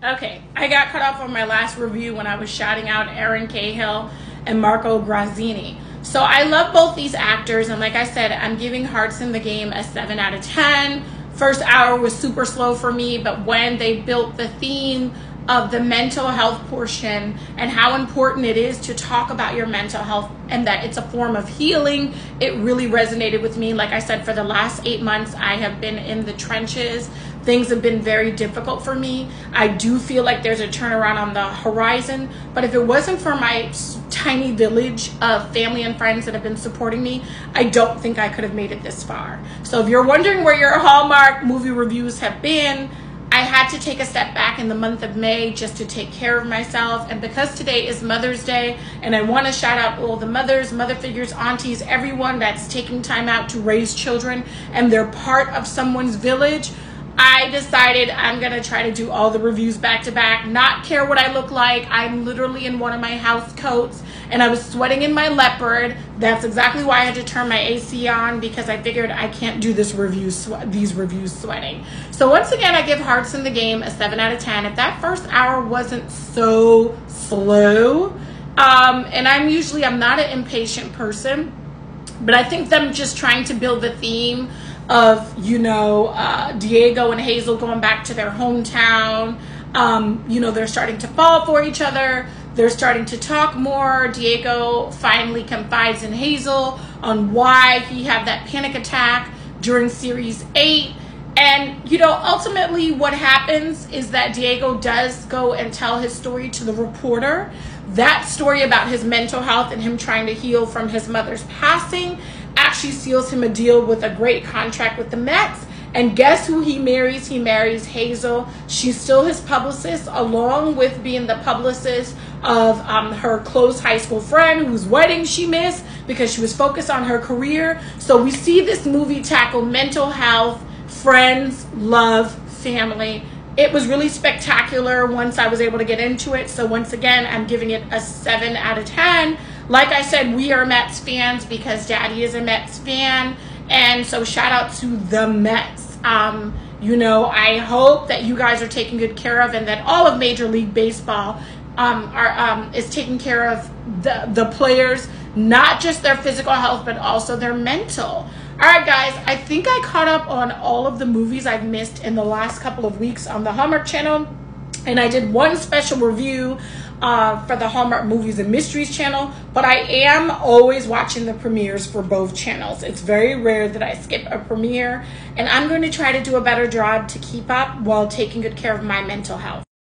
Okay, I got cut off on my last review when I was shouting out Erin Cahill and Marco Grazzini. So I love both these actors, and like I said, I'm giving Hearts in the Game a 7 out of 10. First hour was super slow for me, but when they built the theme of the mental health portion and how important it is to talk about your mental health and that it's a form of healing, it really resonated with me. Like I said, for the last 8 months, I have been in the trenches. Things have been very difficult for me. I do feel like there's a turnaround on the horizon, but if it wasn't for my tiny village of family and friends that have been supporting me, I don't think I could have made it this far. So if you're wondering where your Hallmark movie reviews have been, I had to take a step back in the month of May just to take care of myself. And because today is Mother's Day, and I want to shout out all the mothers, mother figures, aunties, everyone that's taking time out to raise children and they're part of someone's village, I decided I'm going to try to do all the reviews back to back, not care what I look like. I'm literally in one of my house coats and I was sweating in my leopard. That's exactly why I had to turn my AC on, because I figured I can't do these reviews sweating. So once again, I give Hearts in the Game a 7 out of 10. If that first hour wasn't so slow, and I'm not an impatient person, but I think them just trying to build the theme of, Diego and Hazel going back to their hometown. They're starting to fall for each other. They're starting to talk more. Diego finally confides in Hazel on why he had that panic attack during series 8. And, ultimately what happens is that Diego does go and tell his story to the reporter. That story about his mental health and him trying to heal from his mother's passing actually seals him a deal with a great contract with the Mets. And guess who he marries? He marries Hazel. She's still his publicist, along with being the publicist of her close high school friend whose wedding she missed because she was focused on her career. So we see this movie tackle mental health, friends, love, family. It was really spectacular once I was able to get into it. So once again, I'm giving it a 7 out of 10. Like I said, we are Mets fans because Daddy is a Mets fan. And so shout out to the Mets. I hope that you guys are taken good care of and that all of Major League Baseball is taking care of the players, not just their physical health, but also their mental. All right, guys, I think I caught up on all of the movies I've missed in the last couple of weeks on the Hallmark channel. And I did one special review for the Hallmark Movies and Mysteries channel, but I am always watching the premieres for both channels. It's very rare that I skip a premiere, and I'm going to try to do a better job to keep up while taking good care of my mental health.